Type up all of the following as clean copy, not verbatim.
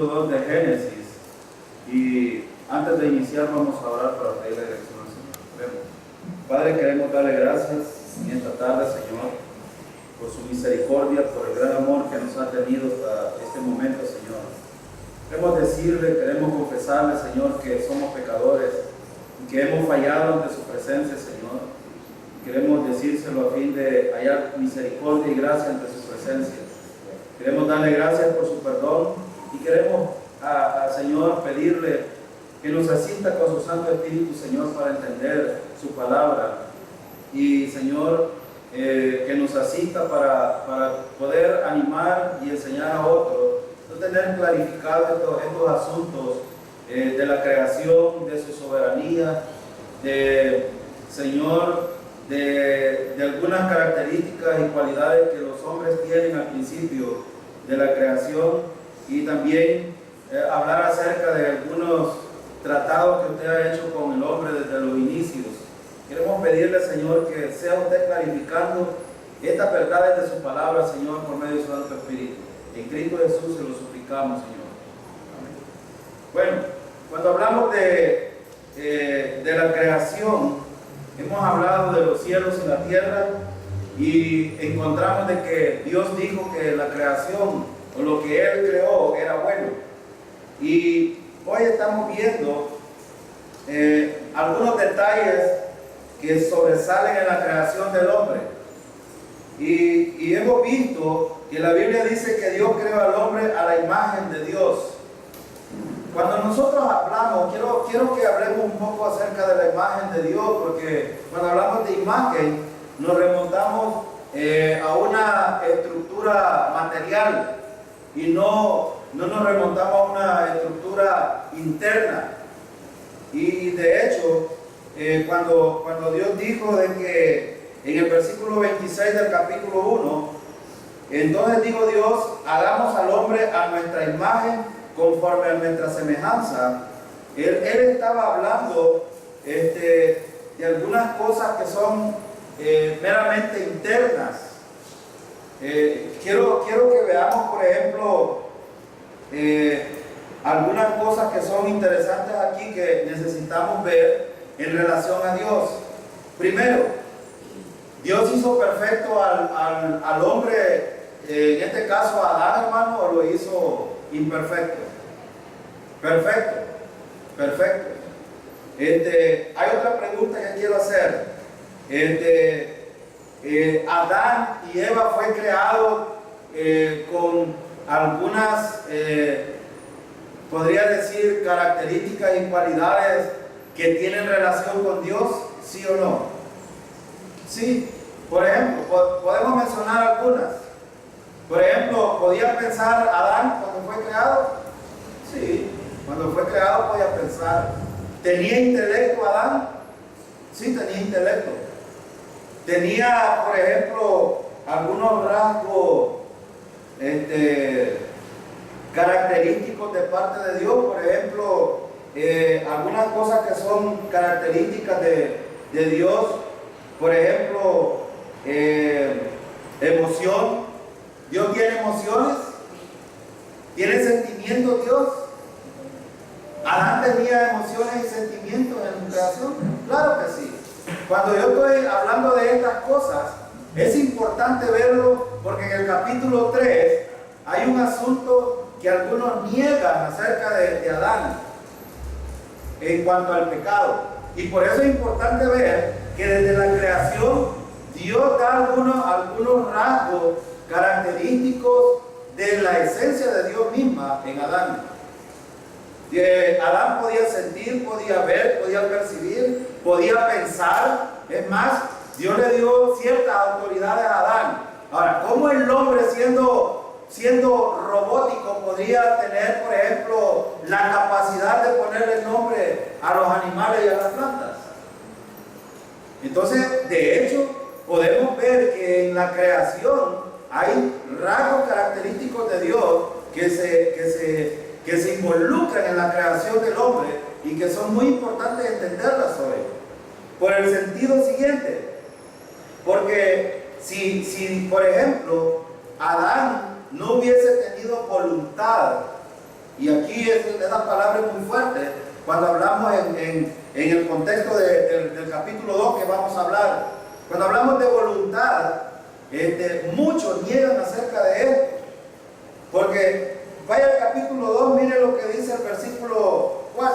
capítulo 2 de Génesis. Y antes de iniciar vamos a orar para pedir la dirección al Señor. Oremos. Padre, queremos darle gracias en esta tarde, Señor, por su misericordia, por el gran amor que nos ha tenido hasta este momento, Señor. Queremos decirle, queremos confesarle, Señor, que somos pecadores y que hemos fallado ante su presencia, Señor. Queremos decírselo a fin de hallar misericordia y gracia ante su presencia. Queremos darle gracias por su perdón y queremos, Señor, pedirle que nos asista con su Santo Espíritu, Señor, para entender su palabra. Y, Señor, que nos asista para poder animar y enseñar a otros, no tener clarificados estos asuntos de la creación, de su soberanía, Señor, de algunas características y cualidades que los hombres tienen al principio de la creación, y también hablar acerca de algunos tratados que usted ha hecho con el hombre desde los inicios. Queremos pedirle, Señor, que sea usted clarificando estas verdades de su palabra, Señor, por medio de su Santo Espíritu. En Cristo Jesús se lo suplicamos, Señor. Amén. Bueno, cuando hablamos de la creación, hemos hablado de los cielos y la tierra, y encontramos de que Dios dijo que la creación, o lo que Él creó, era bueno. Y hoy estamos viendo algunos detalles que sobresalen en la creación del hombre. Y hemos visto que la Biblia dice que Dios creó al hombre a la imagen de Dios. Cuando nosotros hablamos, quiero que hablemos un poco acerca de la imagen de Dios, porque cuando hablamos de imagen nos remontamos a una estructura material y no nos remontamos a una estructura interna. Y de hecho, cuando Dios dijo de que en el versículo 26 del capítulo 1, entonces dijo Dios, hagamos al hombre a nuestra imagen, conforme a nuestra semejanza. Él estaba hablando de algunas cosas que son meramente internas. Quiero que veamos, por ejemplo, algunas cosas que son interesantes aquí que necesitamos ver en relación a Dios. Primero, Dios hizo perfecto al hombre, en este caso a Adán, hermano, o lo hizo imperfecto. Perfecto. Hay otra pregunta que quiero hacer. Adán y Eva fue creado con algunas, podría decir, características y cualidades que tienen relación con Dios, ¿sí o no? Sí. Por ejemplo, podemos mencionar algunas. Por ejemplo, ¿podía pensar Adán cuando fue creado? Sí, cuando fue creado podía pensar. ¿Tenía intelecto Adán? Sí, tenía intelecto. Tenía, por ejemplo, algunos rasgos característicos de parte de Dios. Por ejemplo, algunas cosas que son características de Dios. Por ejemplo, emoción. ¿Dios tiene emociones? ¿Tiene sentimientos Dios? ¿Adán tenía emociones y sentimientos en su creación? Claro que sí. Cuando yo estoy hablando de estas cosas, es importante verlo, porque en el capítulo 3 hay un asunto que algunos niegan acerca de Adán en cuanto al pecado. Y por eso es importante ver que desde la creación Dios da algunos rasgos característicos de la esencia de Dios misma en Adán. Adán podía sentir, podía ver, podía percibir, podía pensar. Es más, Dios le dio ciertas autoridades a Adán. Ahora, ¿cómo el hombre siendo robótico podría tener, por ejemplo, la capacidad de ponerle nombre a los animales y a las plantas? Entonces, de hecho, podemos ver que en la creación hay rasgos característicos de Dios que se involucran en la creación del hombre y que son muy importantes entenderlas hoy. Por el sentido siguiente, porque si por ejemplo Adán no hubiese tenido voluntad y aquí esa palabra es muy fuerte, cuando hablamos en el contexto del capítulo 2 que vamos a hablar, cuando hablamos de voluntad, muchos niegan acerca de esto, porque vaya al capítulo 2, mire lo que dice el versículo 4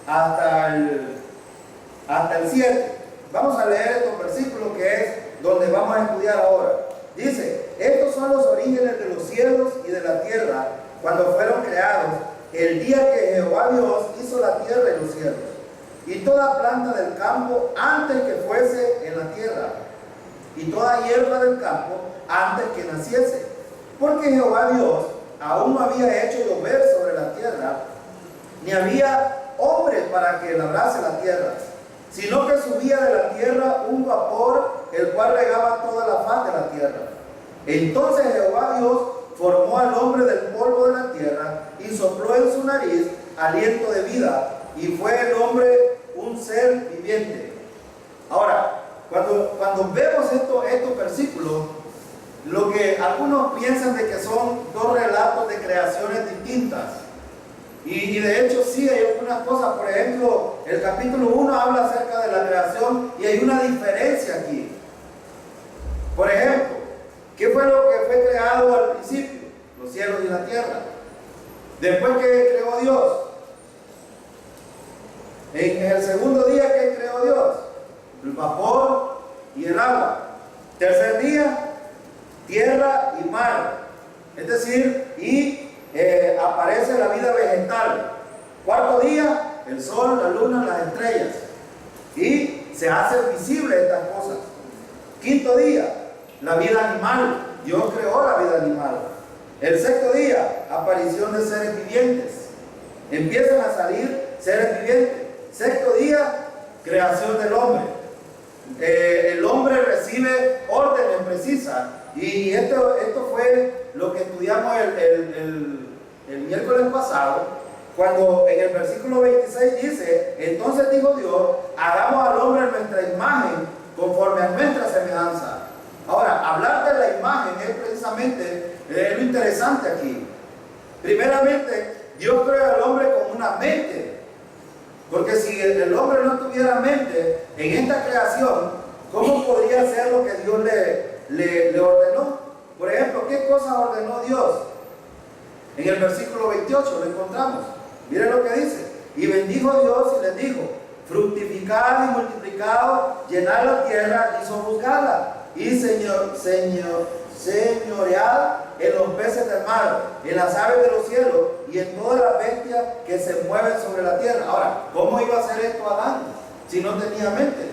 hasta el 7. Vamos a leer estos versículos que es donde vamos a estudiar ahora. Dice: estos son los orígenes de los cielos y de la tierra cuando fueron creados, el día que Jehová Dios hizo la tierra y los cielos, y toda planta del campo antes que fuese en la tierra, y toda hierba del campo antes que naciese, porque Jehová Dios aún no había hecho llover sobre la tierra, ni había hombre para que labrase la tierra, sino que subía de la tierra un vapor, el cual regaba toda la faz de la tierra. Entonces Jehová Dios formó al hombre del polvo de la tierra y sopló en su nariz aliento de vida, y fue el hombre un ser viviente. Ahora, cuando vemos estos versículos, lo que algunos piensan de que son dos relatos de creaciones distintas. Y de hecho sí hay algunas cosas. Por ejemplo, el capítulo 1 habla acerca de la creación y hay una diferencia aquí. Por ejemplo, ¿qué fue lo que fue creado al principio? Los cielos y la tierra. Después, ¿qué creó Dios? En el segundo día, ¿qué creó Dios? El vapor y el agua. Tercer día, tierra y mar. Es decir, aparece la vida vegetal. Cuarto día, el sol, la luna, las estrellas. Y se hacen visibles estas cosas. Quinto día, la vida animal. Dios creó la vida animal. El sexto día, aparición de seres vivientes. Empiezan a salir seres vivientes. Sexto día, creación del hombre. El hombre recibe órdenes precisas. Y esto fue lo que estudiamos el miércoles pasado, cuando en el versículo 26 dice: entonces dijo Dios, hagamos al hombre en nuestra imagen, conforme a nuestra semejanza. Ahora, hablar de la imagen es precisamente lo interesante aquí. Primeramente, Dios crea al hombre con una mente, porque si el hombre no tuviera mente en esta creación, ¿cómo podría hacer lo que Dios le ordenó? Por ejemplo, ¿qué cosas ordenó Dios? En el versículo 28 lo encontramos. Miren lo que dice: y bendijo Dios y les dijo: fructificad y multiplicaos, llenad la tierra y sojuzgadla, y señoread en los peces del mar, en las aves de los cielos y en todas las bestias que se mueven sobre la tierra. Ahora, ¿cómo iba a hacer esto Adán si no tenía mente?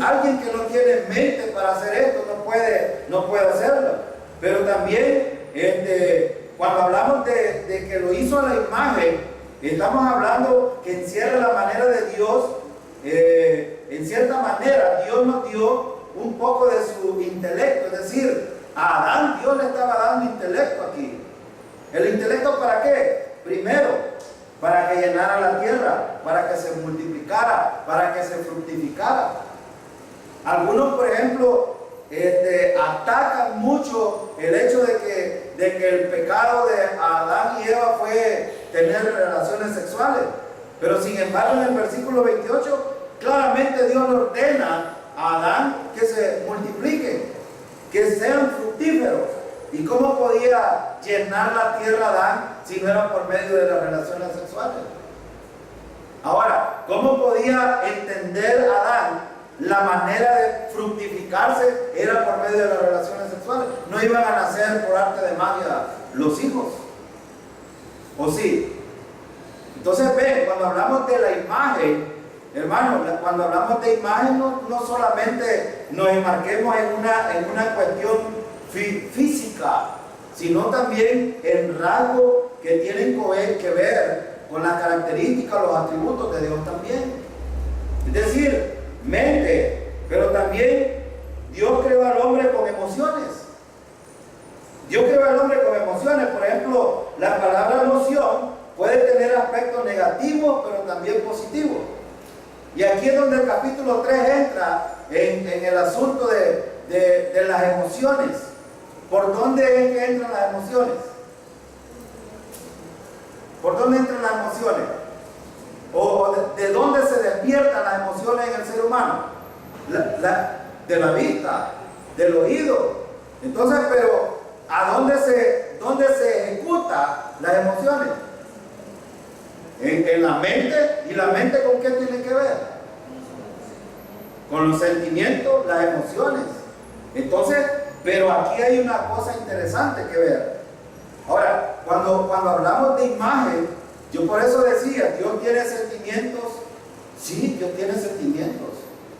Alguien que no tiene mente para hacer esto no puede hacerlo. Pero también cuando hablamos de que lo hizo a la imagen, estamos hablando que encierra la manera de Dios. En cierta manera Dios nos dio un poco de su intelecto, es decir, a Adán Dios le estaba dando intelecto aquí. ¿El intelecto para qué? Primero, para que llenara la tierra, para que se multiplicara, para que se fructificara. Algunos, por ejemplo, atacan mucho el hecho de que el pecado de Adán y Eva fue tener relaciones sexuales. Pero sin embargo, en el versículo 28, claramente Dios le ordena a Adán que se multipliquen, que sean fructíferos. ¿Y cómo podía llenar la tierra Adán si no era por medio de las relaciones sexuales? Ahora, ¿cómo podía entender Adán la manera de fructificarse? Era por medio de las relaciones sexuales. No iban a nacer por arte de magia los hijos, ¿o sí? Entonces ven, cuando hablamos de la imagen, hermanos, cuando hablamos de imagen no solamente nos enmarquemos en una cuestión física, sino también en rasgos que tienen que ver con las características, los atributos de Dios también. Es decir, mente, pero también Dios creó al hombre con emociones. Dios creó al hombre con emociones. Por ejemplo, la palabra emoción puede tener aspectos negativos, pero también positivos. Y aquí es donde el capítulo 3 entra en el asunto de las emociones. ¿por dónde es que entran las emociones? ¿Por dónde entran las emociones? ¿O de dónde se despiertan las emociones en el ser humano? De la vista, del oído. Entonces, pero ¿a dónde se ejecutan las emociones? En la mente. ¿Y la mente con qué tiene que ver? Con los sentimientos, las emociones. Entonces, pero aquí hay una cosa interesante que ver. Ahora, cuando hablamos de imagen, yo por eso decía, Dios tiene sentimientos. Sí, Dios tiene sentimientos.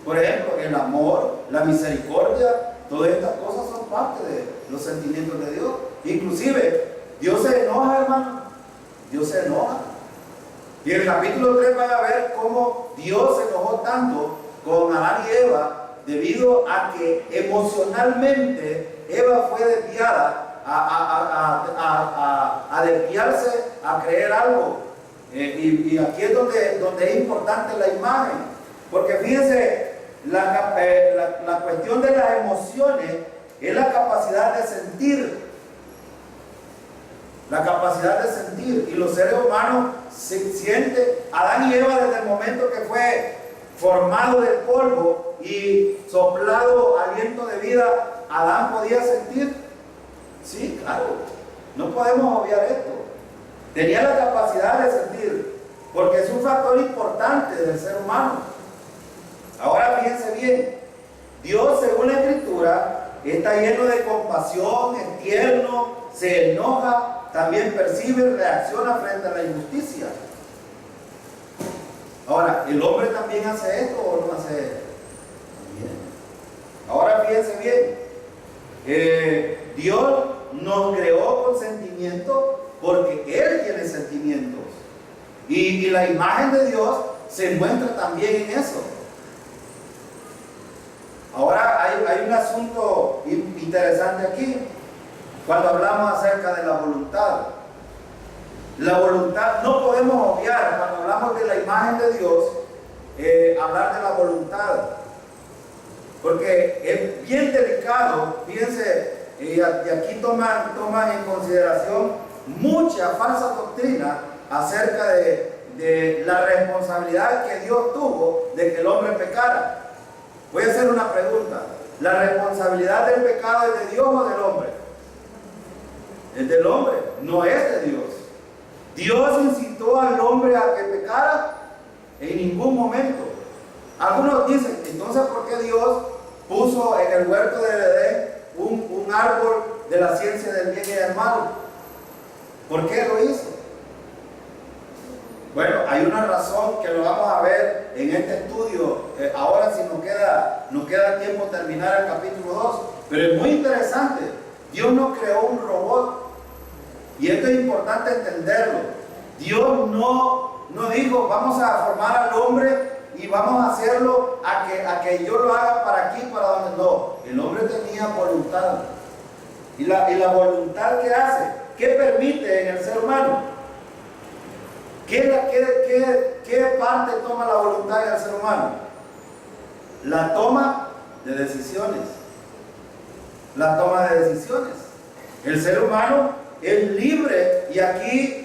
Por ejemplo, el amor, la misericordia, todas estas cosas son parte de los sentimientos de Dios. Inclusive, Dios se enoja, hermano. Dios se enoja. Y en el capítulo 3 van a ver cómo Dios se enojó tanto con Adán y Eva debido a que emocionalmente Eva fue desviada a desviarse a creer algo. Y aquí es donde es importante la imagen. Porque fíjense, la cuestión de las emociones es la capacidad de sentir. La capacidad de sentir. Y los seres humanos se sienten. Adán y Eva, desde el momento que fue formado del polvo y soplado aliento de vida, Adán podía sentir. Sí, claro. No podemos obviar esto. Tenía la capacidad de sentir, porque es un factor importante del ser humano. Ahora fíjense bien, Dios, según la Escritura, está lleno de compasión, es tierno, se enoja, también percibe, reacciona frente a la injusticia. Ahora, ¿el hombre también hace esto o no hace esto? También. Ahora fíjense bien, Dios nos creó con sentimientos porque Él tiene sentimientos. Y la imagen de Dios se muestra también en eso. Ahora hay un asunto interesante aquí, cuando hablamos acerca de la voluntad. La voluntad, no podemos obviar, cuando hablamos de la imagen de Dios, hablar de la voluntad. Porque es bien delicado, fíjense, y aquí toman en consideración mucha falsa doctrina acerca de la responsabilidad que Dios tuvo de que el hombre pecara. Voy a hacer una pregunta. ¿La responsabilidad del pecado es de Dios o del hombre? Es del hombre, no es de Dios. ¿Dios incitó al hombre a que pecara? En ningún momento. Algunos dicen, entonces, ¿por qué Dios puso en el huerto del Edén un árbol de la ciencia del bien y del mal? ¿Por qué lo hizo? Bueno, hay una razón que lo vamos a ver en este estudio. Ahora si nos queda tiempo terminar el capítulo 2. Pero es muy interesante. Dios no creó un robot. Y esto es importante entenderlo. Dios no dijo, vamos a formar al hombre y vamos a hacerlo a que yo lo haga para aquí, para donde no. El hombre tenía voluntad. ¿Y la voluntad qué hace? ¿Qué permite en el ser humano? ¿Qué parte toma la voluntad del ser humano? La toma de decisiones. La toma de decisiones. El ser humano es libre, y aquí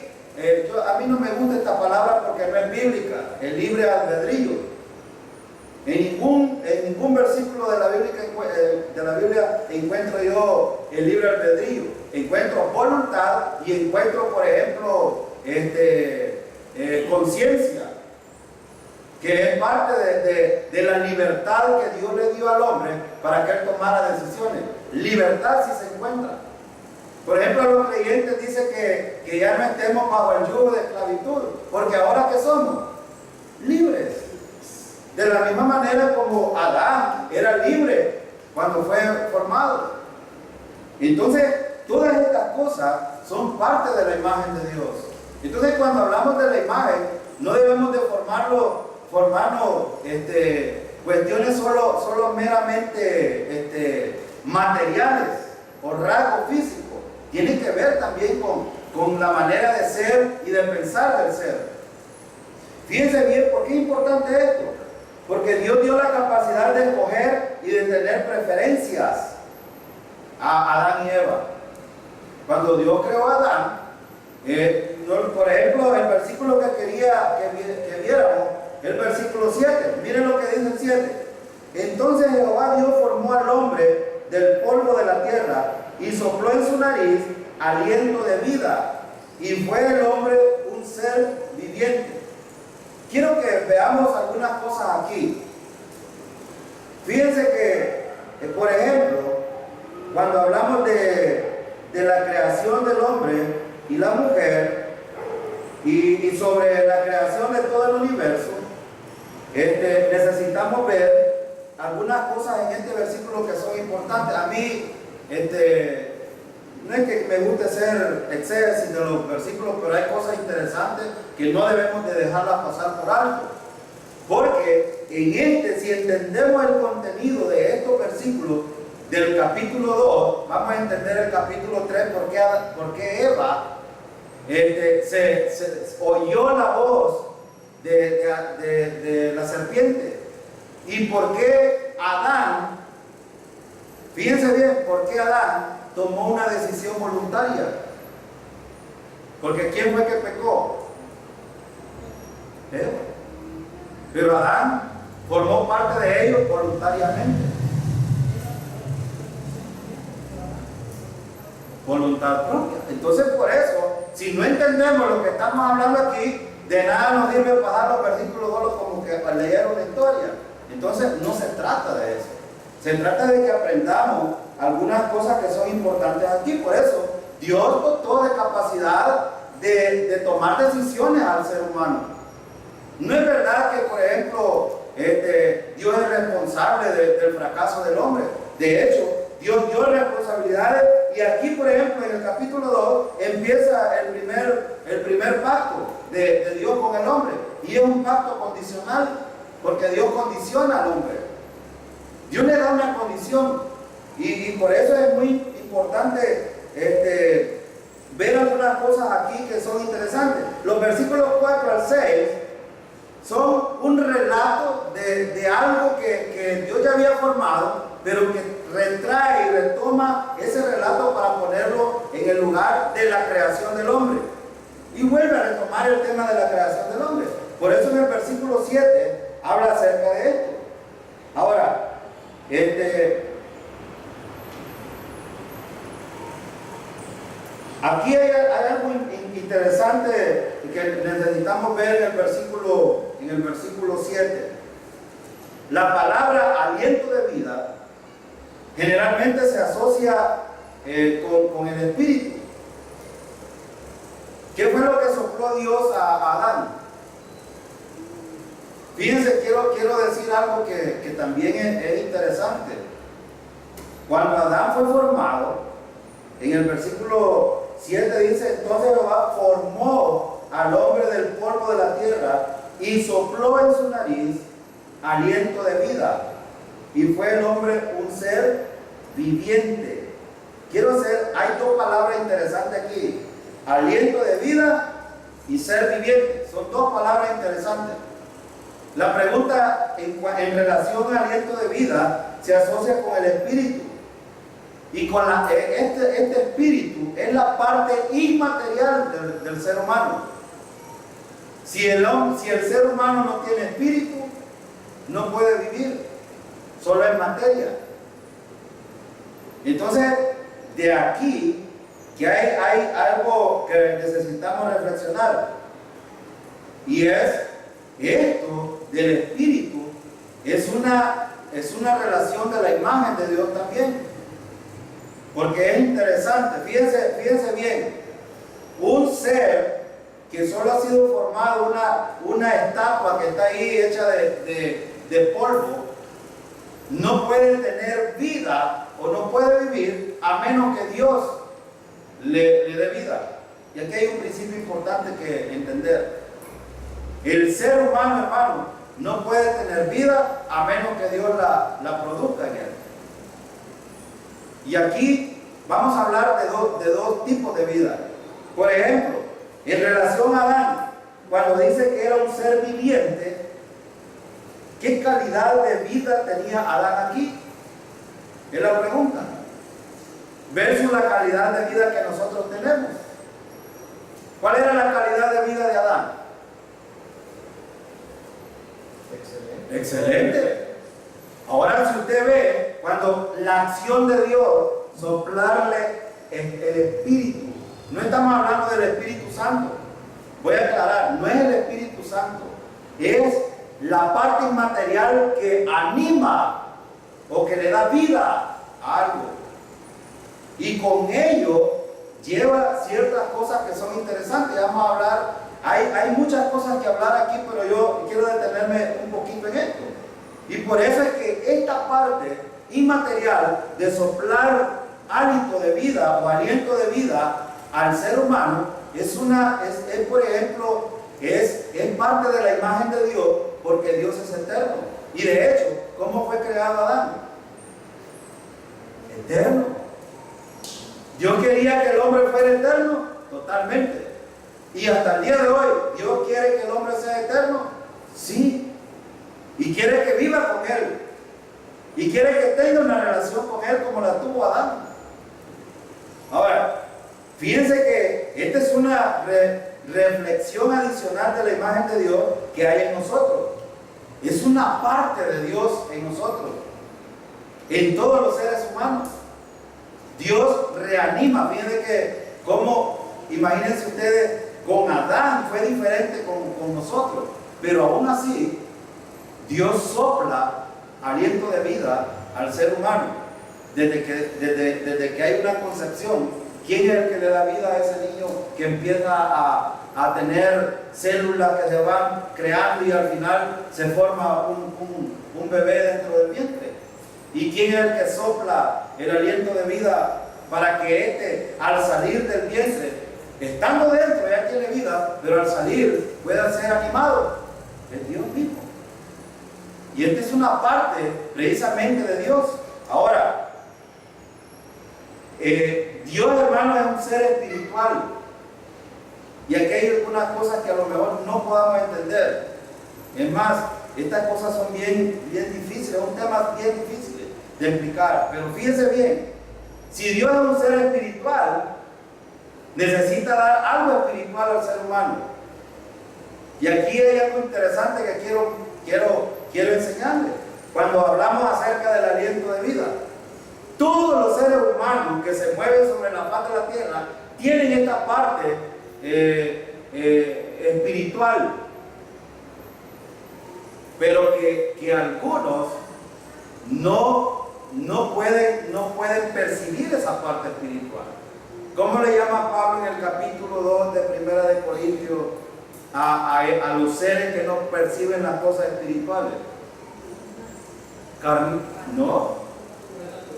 a mí no me gusta esta palabra porque no es bíblica, el libre albedrío. En ningún versículo de la Biblia encuentro yo el libre albedrío. Encuentro voluntad y encuentro, por ejemplo, conciencia, que es parte de la libertad que Dios le dio al hombre para que él tomara decisiones. Libertad sí se encuentra. Por ejemplo, los creyentes dicen que ya no estemos bajo el yugo de esclavitud, porque ahora que somos libres. De la misma manera como Adán era libre cuando fue formado. Entonces, todas estas cosas son parte de la imagen de Dios. Entonces, cuando hablamos de la imagen, no debemos de formarnos cuestiones solo meramente materiales o rasgos físicos. Tiene que ver también con la manera de ser y de pensar del ser. Fíjense bien, ¿por qué es importante esto? Porque Dios dio la capacidad de escoger y de tener preferencias a Adán y Eva. Cuando Dios creó a Adán, por ejemplo, el versículo que quería que viéramos, el versículo 7, miren lo que dice el 7. Entonces Jehová Dios formó al hombre del polvo de la tierra y sopló en su nariz aliento de vida, y fue el hombre un ser viviente. Quiero que veamos algunas cosas aquí. Fíjense que, por ejemplo, cuando hablamos de la creación del hombre y la mujer, y sobre la creación de todo el universo, necesitamos ver algunas cosas en este versículo que son importantes. A mí, no es que me guste ser exégesis de los versículos, pero hay cosas interesantes que no debemos de dejarlas pasar por alto. Porque si entendemos el contenido de estos versículos del capítulo 2, vamos a entender el capítulo 3, por qué Eva se oyó la voz de la serpiente, y por qué Adán, fíjense bien, por qué Adán tomó una decisión voluntaria. Porque ¿quién fue que pecó? Eva. Pero Adán formó parte de ellos voluntariamente. Voluntad propia. Entonces, por eso, si no entendemos lo que estamos hablando aquí, de nada nos sirve pasar los versículos 2 como que leyeron la historia. Entonces, no se trata de eso. Se trata de que aprendamos algunas cosas que son importantes aquí. Por eso, Dios dotó de capacidad de tomar decisiones al ser humano. No es verdad que, por ejemplo, Dios es responsable del fracaso del hombre. De hecho, Dios dio responsabilidades, y aquí, por ejemplo, en el capítulo 2 empieza el primer pacto de Dios con el hombre, y es un pacto condicional, porque Dios condiciona al hombre. Dios le da una condición, y por eso es muy importante ver algunas cosas aquí que son interesantes. Los versículos 4 al 6 son un relato de algo que Dios ya había formado, pero que retrae y retoma ese relato para ponerlo en el lugar de la creación del hombre. Y vuelve a retomar el tema de la creación del hombre. Por eso en el versículo 7 habla acerca de esto. Ahora, aquí hay algo interesante que necesitamos ver en el versículo 7. La palabra aliento de vida generalmente se asocia con el espíritu. ¿Qué fue lo que sopló Dios a Adán? Fíjense, quiero decir algo que también es interesante. Cuando Adán fue formado, en el versículo 7 dice: entonces Jehová formó al hombre del polvo de la tierra y sopló en su nariz aliento de vida, y fue el hombre un ser viviente. Hay dos palabras interesantes aquí: aliento de vida y ser viviente. Son dos palabras interesantes. La pregunta en relación al aliento de vida se asocia con el espíritu, y con este espíritu es la parte inmaterial del ser humano. Si el ser humano no tiene espíritu, no puede vivir, solo es materia. Entonces, de aquí que hay algo que necesitamos reflexionar, y es esto del espíritu. Es una relación de la imagen de Dios también, porque es interesante. Fíjense bien, un ser que solo ha sido formado una estatua que está ahí hecha de polvo, no puede tener vida o no puede vivir a menos que Dios le dé vida. Y aquí hay un principio importante que entender. El ser humano, hermano, no puede tener vida a menos que Dios la produzca en él. Y aquí vamos a hablar de dos tipos de vida. Por ejemplo, en relación a Adán, cuando dice que era un ser viviente, ¿qué calidad de vida tenía Adán aquí? Es la pregunta. versus la calidad de vida que nosotros tenemos. ¿Cuál era la calidad de vida de Adán? Excelente. Excelente. Ahora si usted ve, cuando la acción de Dios, soplarle el Espíritu, no estamos hablando del Espíritu Santo. Voy a aclarar, no es el Espíritu Santo, es la parte inmaterial que anima o que le da vida a algo. Y con ello lleva ciertas cosas que son interesantes. Vamos a hablar, hay muchas cosas que hablar aquí, pero yo quiero detenerme un poquito en esto. Y por eso es que esta parte inmaterial de soplar hálito de vida o aliento de vida al ser humano es por ejemplo, es parte de la imagen de Dios, porque Dios es eterno. Y de hecho, ¿cómo fue creado Adán? Eterno. Dios quería que el hombre fuera eterno, totalmente. Y hasta el día de hoy, ¿Dios quiere que el hombre sea eterno? Sí. Y quiere que viva con Él. Y quiere que tenga una relación con Él como la tuvo Adán. Ahora, fíjense que esta es una reflexión adicional de la imagen de Dios que hay en nosotros. Es una parte de Dios en nosotros, en todos los seres humanos. Dios reanima. Fíjense que imagínense ustedes, con Adán fue diferente con nosotros, pero aún así Dios sopla aliento de vida al ser humano. Desde que hay una concepción, ¿quién es el que le da vida a ese niño que empieza a tener células que se van creando y al final se forma un bebé dentro del vientre? ¿Y quién es el que sopla el aliento de vida para que al salir del vientre, estando dentro ya tiene vida, pero al salir pueda ser animado? Es Dios mismo. Y esta es una parte precisamente de Dios. Ahora, Dios, hermano, es un ser espiritual. Y aquí hay algunas cosas que a lo mejor no podamos entender. Es más, estas cosas son bien difíciles, es un tema bien difícil de explicar. Pero fíjense bien, si Dios es un ser espiritual, necesita dar algo espiritual al ser humano. Y aquí hay algo interesante que quiero enseñarles. Cuando hablamos acerca del aliento de vida, todos los seres humanos que se mueven sobre la faz de la tierra tienen esta parte espiritual, pero que algunos no pueden percibir esa parte espiritual. ¿Cómo le llama Pablo en el capítulo 2 de Primera de Corintios a los seres que no perciben las cosas espirituales? No,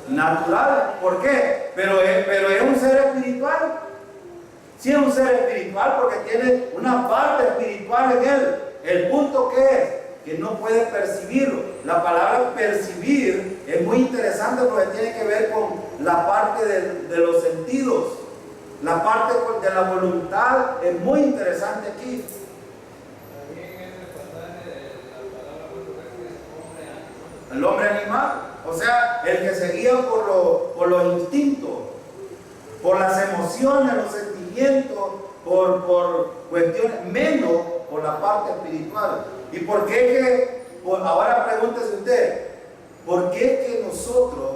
natural. ¿Por qué? Pero es un ser espiritual. Sí, es un ser espiritual porque tiene una parte espiritual en él. El punto que no puede percibirlo. La palabra percibir es muy interesante porque tiene que ver con la parte de los sentidos. La parte de la voluntad es muy interesante aquí. El hombre animal, o sea, el que se guía por los instintos, por las emociones, los sentimientos, por cuestiones, menos por la parte espiritual. ¿Y por qué ahora pregúntese usted, por qué es que nosotros,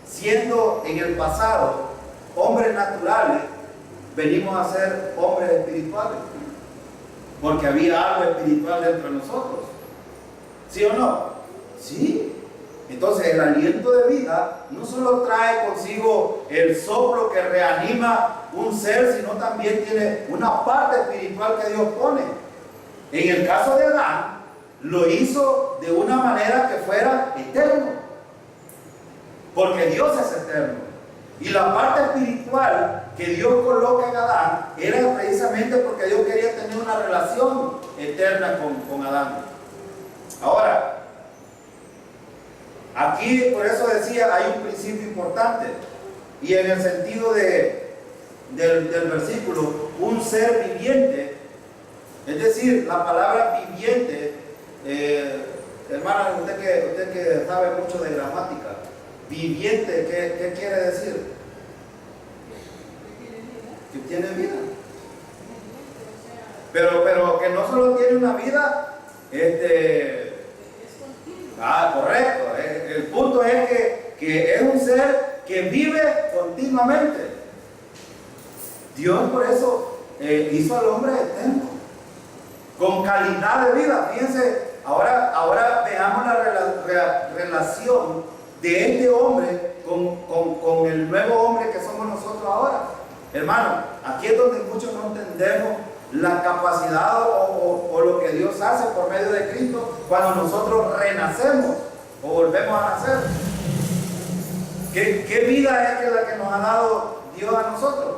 siendo en el pasado hombres naturales, venimos a ser hombres espirituales? Porque había algo espiritual dentro de nosotros. ¿Sí o no? Sí. Entonces el aliento de vida no solo trae consigo el soplo que reanima un ser, sino también tiene una parte espiritual que Dios pone. En el caso de Adán, lo hizo de una manera que fuera eterno, porque Dios es eterno. Y la parte espiritual que Dios coloca en Adán era precisamente porque Dios quería tener una relación eterna con Adán. Ahora, aquí por eso decía, hay un principio importante, y en el sentido del versículo, un ser viviente, es decir, la palabra viviente, hermana, usted que sabe mucho de gramática, viviente, ¿qué quiere decir? que tiene vida. Pero que no solo tiene una vida, correcto. El punto es que es un ser que vive continuamente. Dios por eso hizo al hombre eterno, con calidad de vida. Fíjense, ahora veamos la relación de este hombre con el nuevo hombre que somos nosotros ahora. Hermano, aquí es donde muchos no entendemos la capacidad o lo que Dios hace por medio de Cristo cuando nosotros renacemos o volvemos a nacer. ¿Qué vida es la que nos ha dado Dios a nosotros?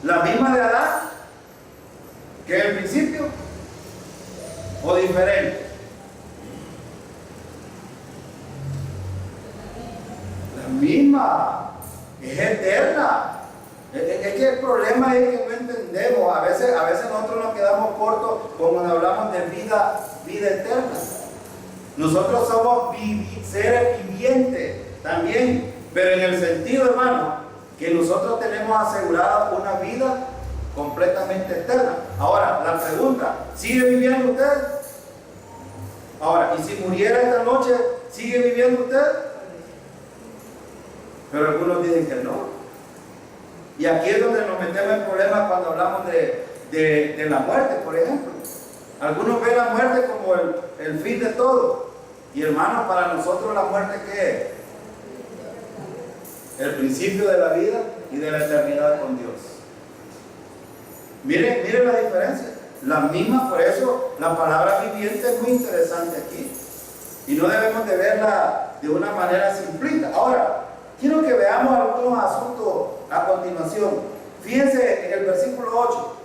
¿La misma de Adán, que es el principio, o diferente? La misma, es eterna. Es que el problema es que no entendemos. A veces nosotros nos quedamos cortos cuando hablamos de vida eterna. Nosotros somos seres vivientes también, pero en el sentido, hermano, que nosotros tenemos asegurada una vida completamente eterna. Ahora, la pregunta, ¿sigue viviendo usted? Ahora, ¿y si muriera esta noche, sigue viviendo usted? Pero algunos dicen que no. Y aquí es donde nos metemos en problemas cuando hablamos de la muerte, por ejemplo. Algunos ven la muerte como el fin de todo. Y hermanos, para nosotros la muerte, ¿qué es? El principio de la vida y de la eternidad con Dios. Miren la diferencia. La misma, por eso la palabra viviente es muy interesante aquí. Y no debemos de verla de una manera simplista. Ahora, quiero que veamos algunos asuntos a continuación. Fíjense en el versículo 8.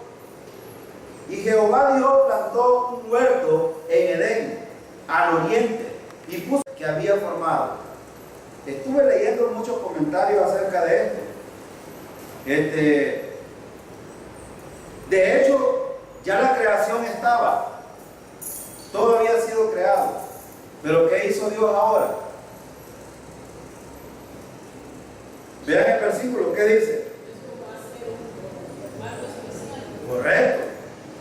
Y Jehová Dios plantó un huerto en Edén, al oriente, y puso que había formado. Estuve leyendo muchos comentarios acerca de esto. De hecho, ya la creación estaba. Todo había sido creado. Pero ¿qué hizo Dios ahora? Vean el versículo, ¿qué dice? Correcto.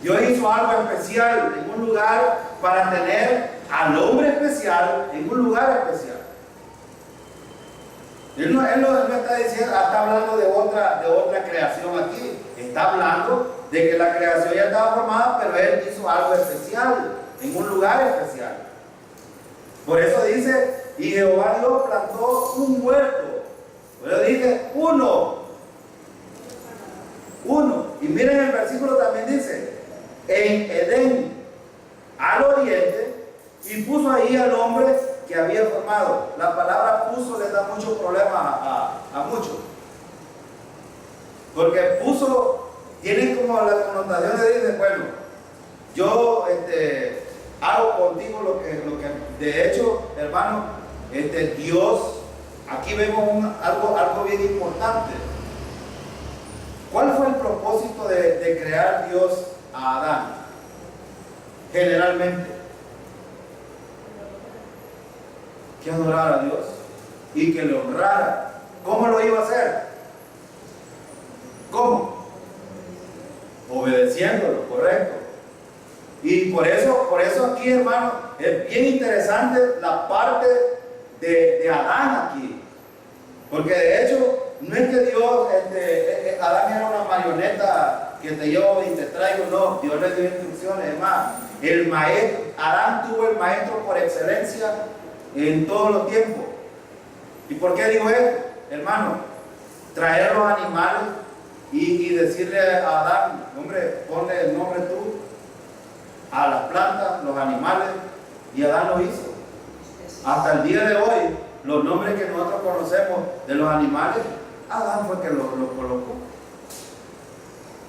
Dios hizo algo especial en un lugar para tener al hombre especial en un lugar especial. Él no está diciendo, está hablando de otra creación aquí. Está hablando de que la creación ya estaba formada, pero Él hizo algo especial en un lugar especial. Por eso dice, y Jehová Dios plantó un huerto. Pero dice uno. Y miren el versículo también dice, en Edén, al oriente, y puso ahí al hombre que había formado. La palabra puso le da mucho problema a muchos. Porque puso tiene como la connotación de decir, bueno, yo hago contigo lo que de hecho, hermano, Dios, aquí vemos algo bien importante. ¿Cuál fue el propósito de crear Dios a Adán? Generalmente, que adorara a Dios y que le honrara. ¿Cómo lo iba a hacer? ¿Cómo? Obedeciéndolo, correcto. Y por eso aquí, hermano, es bien interesante la parte de Adán aquí. Porque de hecho, no es que Dios, Adán era una marioneta que te llevo y te traigo, no. Dios le dio instrucciones. Es más, el maestro, Adán tuvo el maestro por excelencia en todos los tiempos. ¿Y por qué digo esto? Hermano, traer los animales y decirle a Adán, hombre, ponle el nombre tú a las plantas, los animales, y Adán lo hizo. Hasta el día de hoy, los nombres que nosotros conocemos de los animales, Adán fue el que los colocó.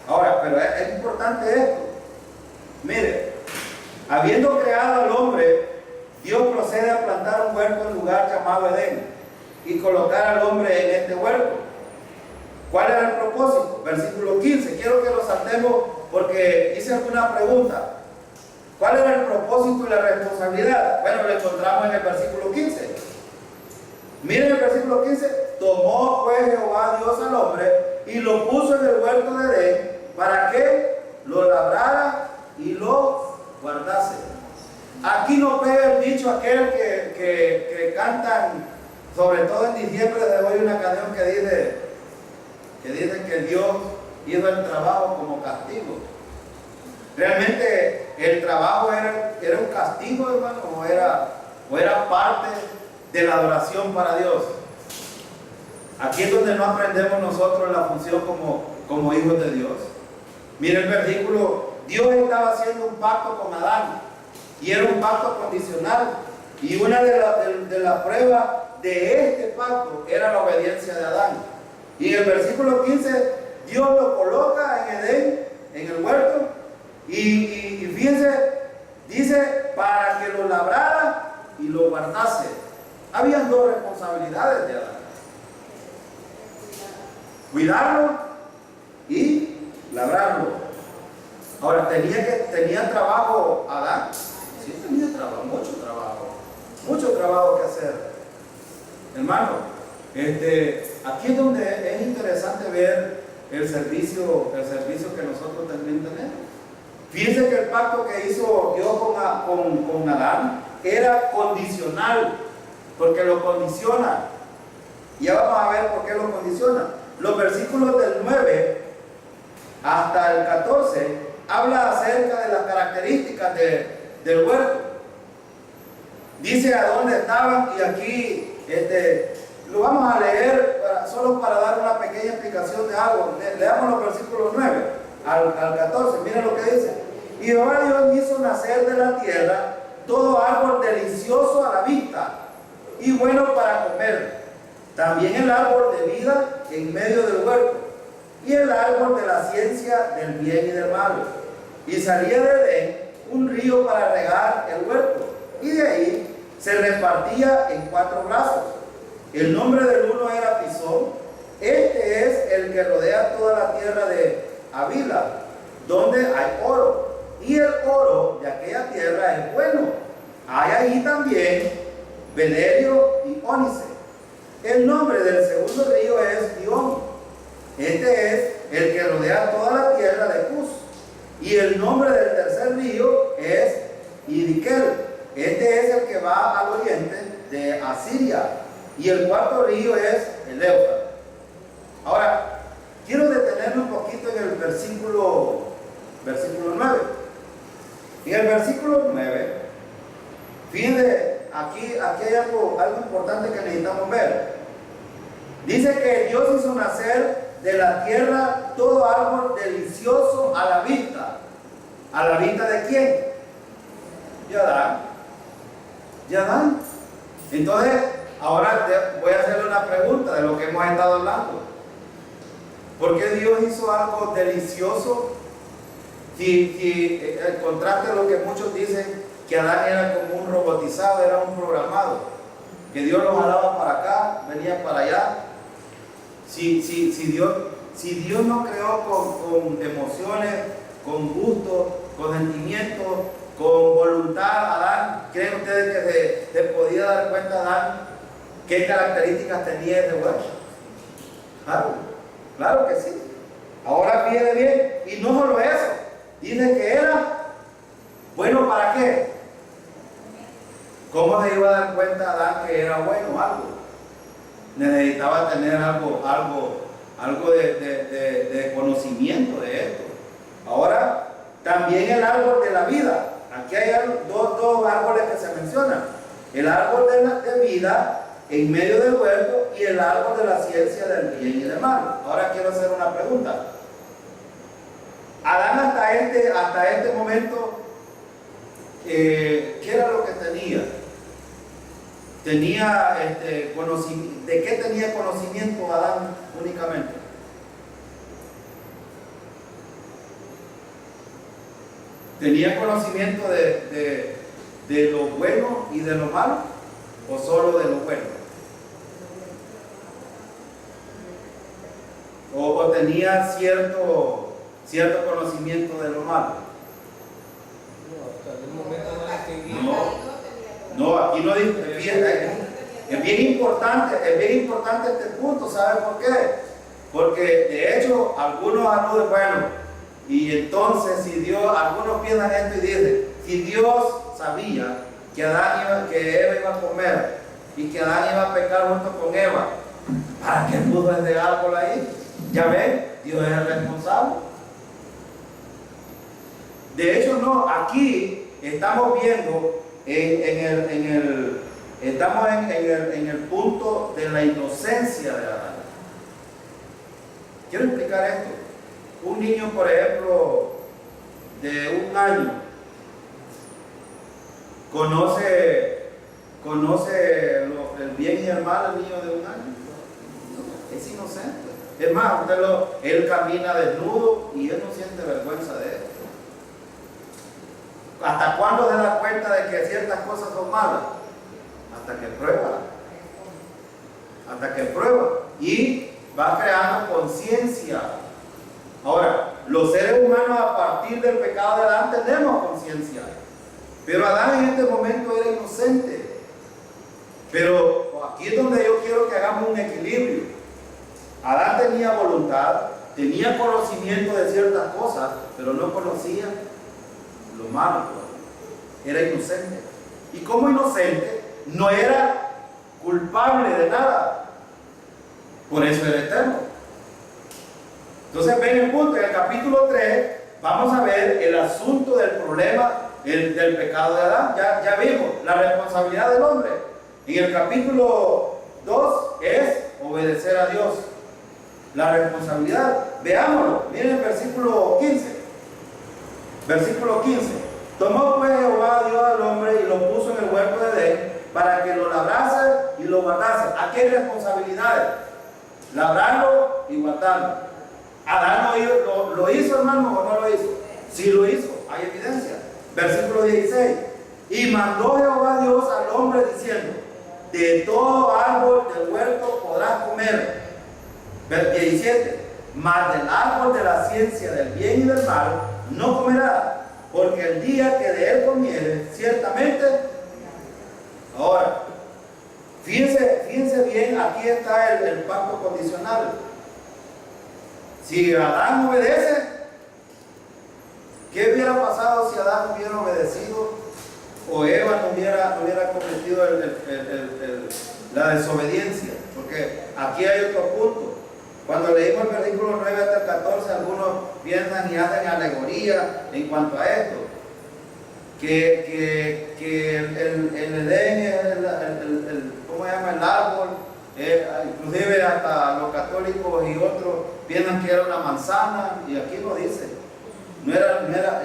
Ahora, pero es importante esto. Mire, habiendo creado al hombre, Dios procede a plantar un huerto en un lugar llamado Edén y colocar al hombre en este huerto. ¿Cuál era el propósito? Versículo 15. Quiero que lo saltemos porque hice alguna pregunta. ¿Cuál era el propósito y la responsabilidad? Bueno, lo encontramos en el versículo 15. Miren el versículo 15. Tomó pues Jehová Dios al hombre y lo puso en el huerto de Edén para que lo labrara y lo guardase. Aquí no pega el dicho aquel que cantan, sobre todo en diciembre de hoy, una canción que dice que Dios hizo el trabajo como castigo. Realmente el trabajo era un castigo, hermano, o era parte de la adoración para Dios. Aquí es donde no aprendemos nosotros la función como hijos de Dios. Mira el versículo, Dios estaba haciendo un pacto con Adán y era un pacto condicional, y una de las pruebas de este pacto era la obediencia de Adán. Y en el versículo 15 Dios lo coloca en Edén, en el huerto, y fíjense, dice para que lo labrara y lo guardase. Habían dos responsabilidades de Adán: cuidarlo y labrarlo. Ahora, ¿tenía trabajo Adán? Sí, tenía trabajo, mucho trabajo que hacer. Hermano, aquí es donde es interesante ver el servicio que nosotros también tenemos. Fíjense que el pacto que hizo Dios con Adán era condicional, porque lo condiciona. Ya vamos a ver por qué lo condiciona. Los versículos del 9 hasta el 14 habla acerca de las características del huerto. Dice a dónde estaban, y aquí lo vamos a leer solo para dar una pequeña explicación de algo. Leamos los versículos 9 al 14. Miren lo que dice: y Jehová Dios hizo nacer de la tierra todo árbol delicioso a la vista y bueno para comer, también el árbol de vida en medio del huerto, y el árbol de la ciencia del bien y del mal. Y salía de Edén un río para regar el huerto, y de ahí se repartía en 4 brazos. El nombre del uno era Pisón. Este es el que rodea toda la tierra de Havila, donde hay oro, y el oro de aquella tierra es bueno. Hay ahí también bedelio y ónice. El nombre del segundo río es Gihón. Este es el que rodea toda la tierra de Cus. Y el nombre del tercer río es Hiddekel. Este es el que va al oriente de Asiria. Y el cuarto río es el Éufrates. Ahora, quiero detenerme un poquito en el versículo 9. En el versículo 9, fíjense, aquí hay algo importante que necesitamos ver. Dice que Dios hizo nacer de la tierra todo árbol delicioso a la vista. ¿A la vista de quién? De Adán. De Adán. Entonces, ahora voy a hacerle una pregunta de lo que hemos estado hablando. ¿Por qué Dios hizo algo delicioso? Si el contraste de lo que muchos dicen, que Adán era como un robotizado, era un programado, que Dios lo jalaba para acá, venía para allá. Si Dios no creó con emociones, con gusto, con sentimientos, con voluntad a Adán, ¿creen ustedes que se podía dar cuenta Adán qué características tenía ese huerto? Claro que sí. Ahora fíjense bien, y no solo eso, dice que era bueno. ¿Para qué? ¿Cómo se iba a dar cuenta Adán que era bueno algo? Necesitaba tener algo de conocimiento de esto. Ahora, también el árbol de la vida. Aquí hay dos árboles que se mencionan: el árbol de vida en medio del huerto y el árbol de la ciencia del bien y del mal. Ahora quiero hacer una pregunta. Adán hasta este momento, ¿qué era lo que tenía? Conocimiento. ¿De qué tenía conocimiento Adán únicamente? ¿Tenía conocimiento de lo bueno y de lo malo, o solo de lo bueno? ¿O tenía cierto conocimiento de lo malo? No, hasta el momento no. No, aquí no dice. Es bien importante este punto. ¿Sabe por qué? Porque de hecho algunos aluden, bueno, y entonces si Dios, algunos piensan esto y dicen, si Dios sabía que que Eva iba a comer y que Adán iba a pecar junto con Eva, ¿para qué puso ese árbol ahí? Ya ven, Dios es el responsable. De hecho no, aquí estamos viendo estamos en el punto de la inocencia de Adán. Quiero explicar esto. Un niño, por ejemplo, de 1 año, conoce el bien y el mal al niño de 1 año. Es inocente. Es más, él camina desnudo y él no siente vergüenza de esto. ¿Hasta cuándo se da cuenta de que ciertas cosas son malas? Hasta que prueba. Hasta que prueba. Y va creando conciencia. Ahora, los seres humanos a partir del pecado de Adán tenemos conciencia. Pero Adán en este momento era inocente. Pero aquí es donde yo quiero que hagamos un equilibrio. Adán tenía voluntad, tenía conocimiento de ciertas cosas, pero no conocía lo malo. Era inocente. Y como inocente, no era culpable de nada. Por eso era eterno. Entonces ven el punto, en el capítulo 3 vamos a ver el asunto del problema del pecado de Adán. Ya vimos la responsabilidad del hombre. En el capítulo 2 es obedecer a Dios. La responsabilidad, veámoslo, miren el versículo 15. Versículo 15. Tomó pues Jehová Dios al hombre y lo puso en el huerto de Edén para que lo labrase y lo guardase. Aquí hay responsabilidades. Labrarlo y guardarlo. Adán lo hizo, hermano, o no lo hizo. Sí lo hizo, hay evidencia. Versículo 16. Y mandó Jehová Dios al hombre diciendo: de todo árbol del huerto podrás comer. 17. Mas del árbol de la ciencia del bien y del mal no comerás, porque el día que de él comieres, ciertamente. Ahora, fíjense bien, aquí está el pacto condicional. Si Adán obedece, ¿qué hubiera pasado si Adán hubiera obedecido o Eva no hubiera cometido la desobediencia? Porque aquí hay otro punto. Cuando leímos el versículo 9 hasta el 14, algunos piensan y hacen alegoría en cuanto a esto. Que el Edén es ¿cómo se llama? El árbol. Inclusive hasta los católicos y otros piensan que era una manzana, y aquí no dice.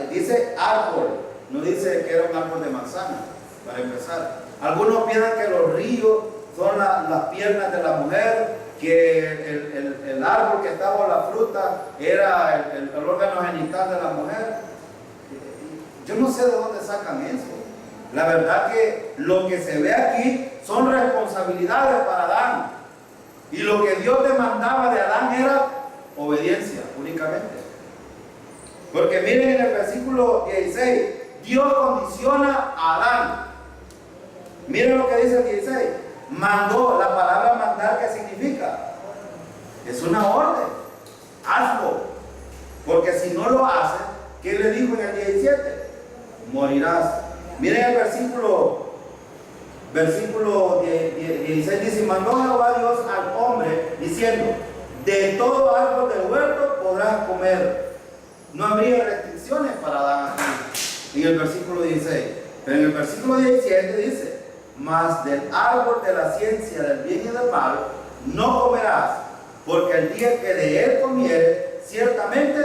Dice árbol, no dice que era un árbol de manzana, para empezar. Algunos piensan que los ríos son las piernas de la mujer, que el árbol que estaba la fruta era el órgano genital de la mujer. Yo no sé de dónde sacan eso. La verdad que lo que se ve aquí son responsabilidades para Adán. Y lo que Dios demandaba de Adán era obediencia únicamente. Porque miren en el versículo 16, Dios condiciona a Adán. Miren lo que dice el 16. Mandó, la palabra mandar, ¿qué significa? Es una orden. Hazlo. Porque si no lo haces, ¿qué le dijo en el 17? Morirás. Miren el versículo 16 dice: mandó Jehová Dios al hombre diciendo: de todo árbol del huerto podrás comer. No habría restricciones para Adán aquí, en el versículo 16. Pero en el versículo 17 dice: mas del árbol de la ciencia del bien y del mal no comerás, porque el día que de él comieres, ciertamente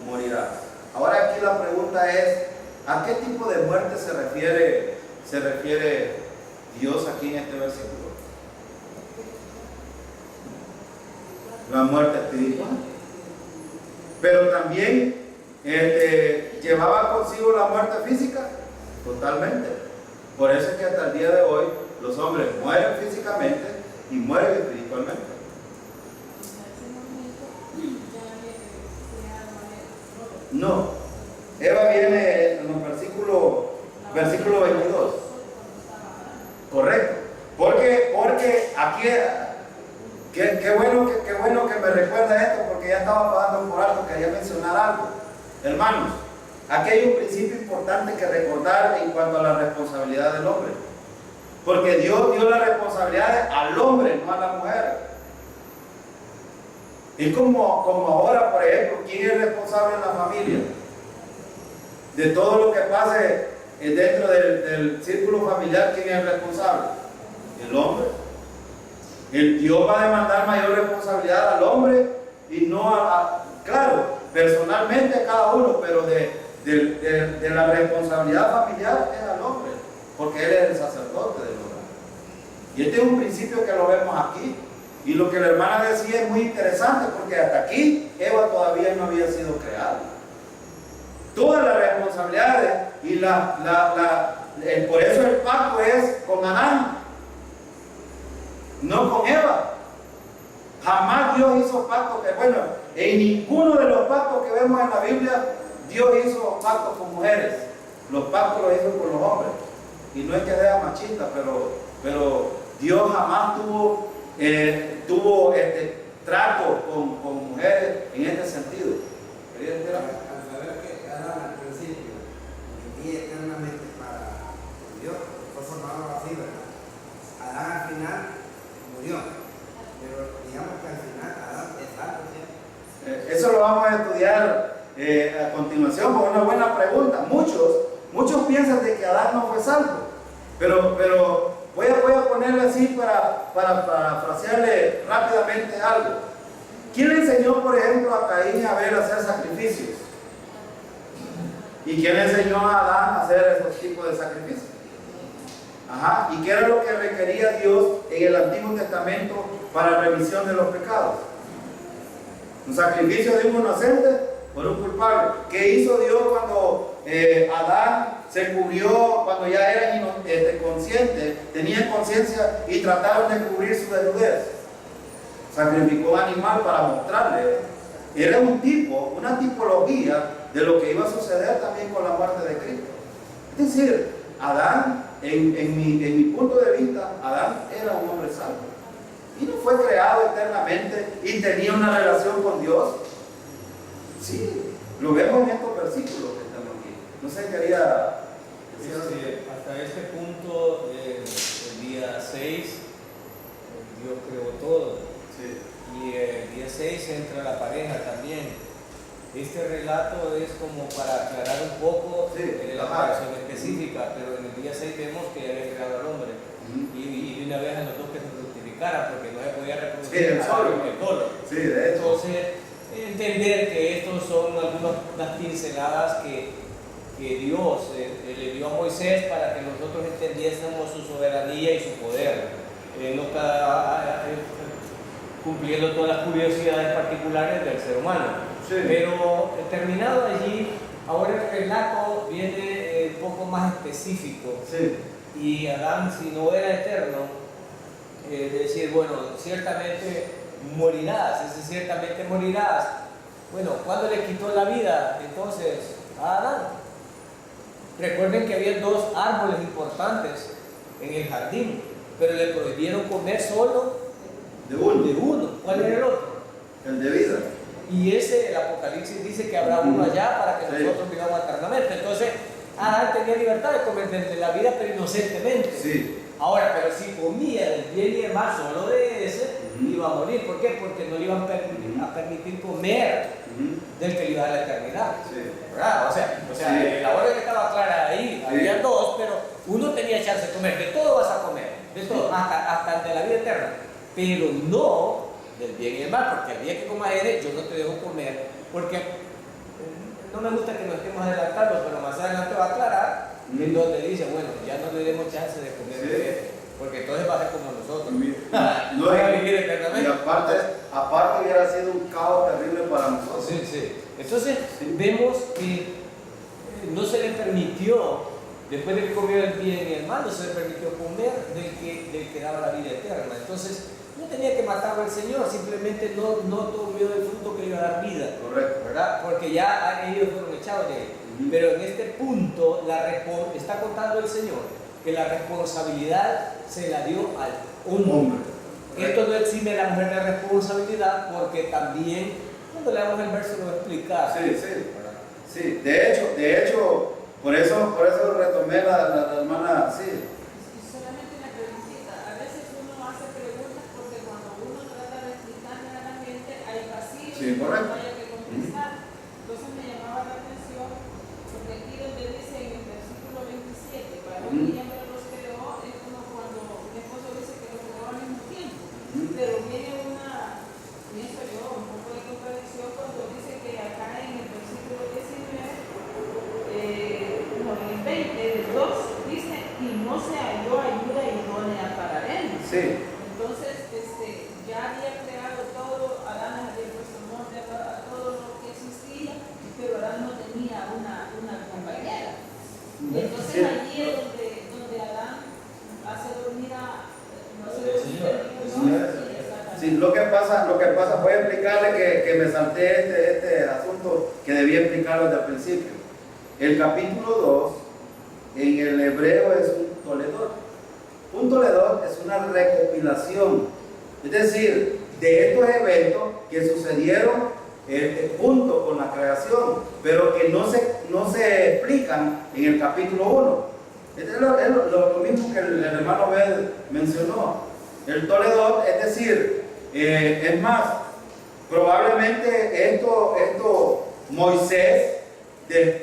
morirás. Ahora aquí la pregunta es: ¿a qué tipo de muerte se refiere Dios aquí en este versículo? La muerte espiritual. Pero también llevaba consigo la muerte física, totalmente. Por eso es que hasta el día de hoy los hombres mueren físicamente y mueren espiritualmente. No, Eva viene en los versículo 22. Correcto. Porque aquí, qué bueno que me mencionar algo. Hermanos, aquí hay un principio importante que recordar en cuanto a la responsabilidad del hombre. Porque Dios dio la responsabilidad al hombre, no a la mujer. Es como ahora, por ejemplo, ¿quién es responsable en la familia? De todo lo que pase dentro del círculo familiar, ¿quién es responsable? El hombre. El Dios va a demandar mayor responsabilidad al hombre y no claro, personalmente a cada uno, pero de la responsabilidad familiar es al hombre, porque él es el sacerdote del hogar. Y este es un principio que lo vemos aquí. Y lo que la hermana decía es muy interesante, porque hasta aquí Eva todavía no había sido creada. Todas las responsabilidades y por eso el pacto es con Adán, no con Eva. Jamás Dios hizo pacto bueno, en ninguno de los pactos que vemos en la Biblia, Dios hizo pactos con mujeres. Los pactos los hizo con los hombres. Y no es que sea machista, pero Dios jamás tuvo trato con mujeres en este sentido. ¿Quería decir algo? Al saber que Adán al principio vivía eternamente para Dios, fue formado así, ¿verdad? Adán al final murió, pero digamos que al final Adán es salvo, ¿sí? Eso lo vamos a estudiar a continuación, por una buena pregunta. Muchos piensan de que Adán no fue salvo, pero voy a ponerle así para parafrasearle rápidamente algo. ¿Quién le enseñó, por ejemplo, a Caín y a Abel a hacer sacrificios? ¿Y quién le enseñó a Adán a hacer esos tipos de sacrificios? Ajá. ¿Y qué era lo que requería Dios en el Antiguo Testamento para remisión de los pecados? Un sacrificio de un inocente por un culpable. ¿Qué hizo Dios cuando Adán se cubrió, cuando ya eran conscientes, tenían conciencia y trataron de cubrir su desnudez? Sacrificó un animal para mostrarle. Era una tipología de lo que iba a suceder también con la muerte de Cristo. Es decir, Adán, en mi punto de vista, Adán era un hombre salvo. Y no fue creado eternamente y tenía una relación con Dios. Sí, lo vemos en estos versículos que están aquí. No sé, quería decir hasta este punto, el día 6, Dios creó todo. sí. Y el día 6 entra la pareja también. Este relato es como para aclarar un poco la creación específica, pero en el día 6 vemos que había creado al hombre. Y de una vez a los dos que se fructificara, porque no se podía reproducir el solo. Sí, de hecho. Entonces, entender que estos son algunas pinceladas que Dios le dio a Moisés para que nosotros entendiésemos su soberanía y su poder. No cumpliendo todas las curiosidades particulares del ser humano. Sí. Pero terminado allí, ahora el relato viene un poco más específico. Sí. Y Adán, si no era eterno, decir, bueno, ciertamente morirás, ciertamente morirás. Bueno, ¿cuándo le quitó la vida entonces a Adán? Recuerden que había dos árboles importantes en el jardín, pero le prohibieron comer solo de uno. ¿Cuál era el otro? El de vida. Y el Apocalipsis dice que habrá uno allá para que nosotros vivamos eternamente. Entonces, Adán tenía libertad de comer de la vida, pero inocentemente. Sí. Ahora, pero si comía del bien y del mal solo de ese, iba a morir. ¿Por qué? Porque no le iban a permitir comer del que le iba a dar la eternidad. Sí. ¿Verdad? O sea, la hora que estaba clara ahí, había dos, pero uno tenía chance de comer. De todo vas a comer, de todo, hasta el de la vida eterna. Pero no del bien y del mal, porque el día que comas yo no te dejo comer, porque no me gusta que nos estemos adelantando, pero más adelante va a aclarar en donde dice, bueno, ya no le demos chance de comer de él, porque entonces va a ser como nosotros. No va a vivir eternamente. Y aparte hubiera sido un caos terrible para nosotros. Sí. Entonces vemos que no se le permitió, después de que comió el bien y el mal, no se le permitió comer del que daba la vida eterna. Entonces no tenía que matarlo el Señor, simplemente no comió del fruto que le iba a dar vida. Correcto. ¿Verdad? Porque ya ellos fueron echados de él. Pero en este punto está contando el Señor que la responsabilidad se la dio al hombre. Esto no exime a la mujer de responsabilidad, porque también Cuando leamos el verso lo va a explicar. Sí, sí. Sí, de hecho, por eso retomé la hermana, sí. Y solamente una preguntita. A veces uno hace preguntas porque cuando uno trata de explicarle a la gente hay vacíos Sí, que no correcto. haya que contestar. Entonces me llamaba la atención porque aquí donde dice en el versículo 27, varón y hembra los creó, es como cuando mi esposo dice que los creó al mismo tiempo. Pero viene una, pienso yo, un poco de contradicción cuando dice que acá en el versículo 19, no, en el 20, el 2 dice, y no se halló ayuda idónea para él. Sí, Entonces, ya había creado todo, Adán había puesto nombre a todo lo que existía, pero Adán no tenía una compañera. Entonces sí. allí es donde Adán hace dormir a El Señor. Sí, lo que pasa, voy a explicarle que me salté este asunto que debía explicarlo desde el principio. El capítulo 2 en el hebreo es un toledot. Un toledot es una recopilación, es decir, de estos eventos que sucedieron junto con la creación, pero que no se explican en el capítulo 1. Es lo mismo que el hermano Bel mencionó. El toledot, es decir, es más, probablemente esto Moisés,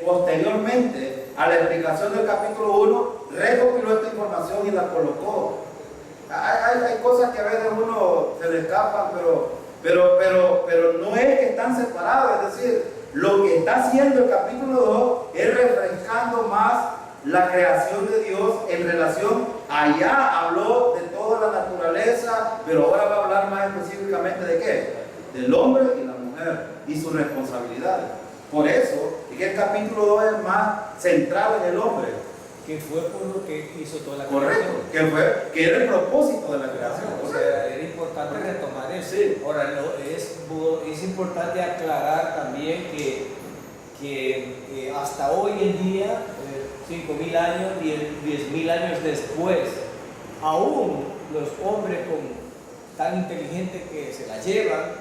posteriormente a la explicación del capítulo 1, recopiló esta información y la colocó. Hay cosas que a veces uno se le escapan, pero no es que están separados, es decir, lo que está haciendo el capítulo 2 es refrescando más la creación de Dios en relación, allá habló de toda la naturaleza, pero ahora va a hablar más específicamente de qué, del hombre y la mujer y sus responsabilidades. Por eso es que el capítulo 2 es más centrado en el hombre. Que fue por lo que hizo toda la Correcto, creación. que era el propósito de la creación. O sea, era importante retomar eso. Sí. Ahora, es importante aclarar también que hasta hoy en día, 5.000 años, 10.000 años después, aún los hombres tan inteligentes que se la llevan,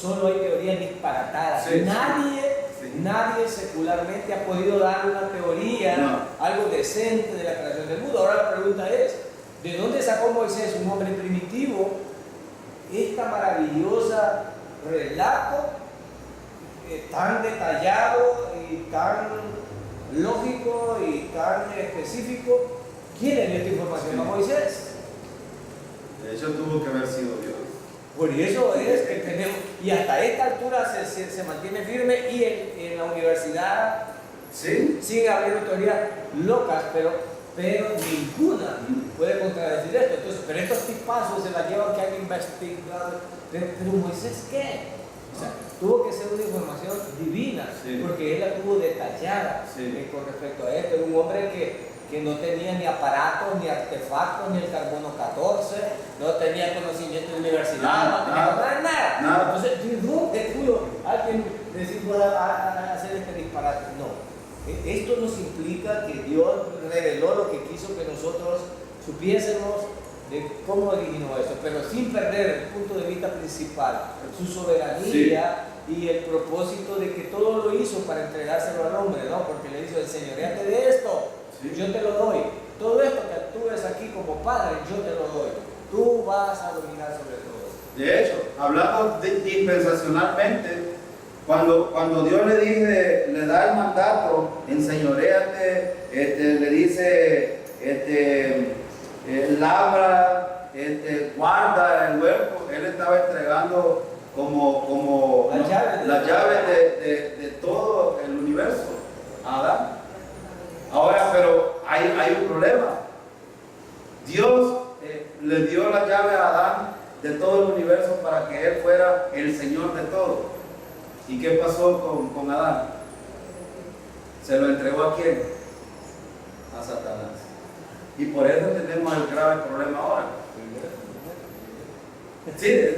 solo hay teorías disparatadas. Sí, Nadie secularmente ha podido dar una teoría, algo decente de la creación del mundo. Ahora la pregunta es, ¿de dónde sacó Moisés, un hombre primitivo, esta maravillosa relato tan detallado y tan lógico y tan específico? ¿Quién le dio esta información a Moisés? De hecho, tuvo que haber sido Dios. Por eso es que tenemos, y hasta esta altura se mantiene firme, y en la universidad Sí, siguen habiendo teorías locas, pero ninguna puede contradecir esto. Entonces, pero estos tipazos se la llevan que han investigado. Pero Moisés, ¿qué? O sea, tuvo que ser una información divina, sí, porque él la tuvo detallada sí, con respecto a esto. Era un hombre que no tenía ni aparatos, ni artefactos, ni el carbono 14, no tenía conocimiento de universidad, no tenía nada. Entonces, ¿de dónde pudo alguien decir, voy a hacer este disparate? No. Esto nos implica que Dios reveló lo que quiso que nosotros supiésemos de cómo originó eso, pero sin perder el punto de vista principal, su soberanía y el propósito de que todo lo hizo para entregárselo al hombre, ¿no? Porque le dijo, enseñoreate de esto, yo te lo doy. Todo esto que tú ves aquí como padre, yo te lo doy. Tú vas a dominar sobre todo. De hecho, hablando dispensacionalmente, cuando Dios le da el mandato, enseñoréate, le dice, labra, guarda el huerto, él estaba entregando como las llaves de todo el universo a Adán. Ahora, pero hay un problema. Dios le dio la llave a Adán de todo el universo para que él fuera el Señor de todo. ¿Y qué pasó con Adán? ¿Se lo entregó a quién? A Satanás. Y por eso tenemos el grave problema ahora. Sí, de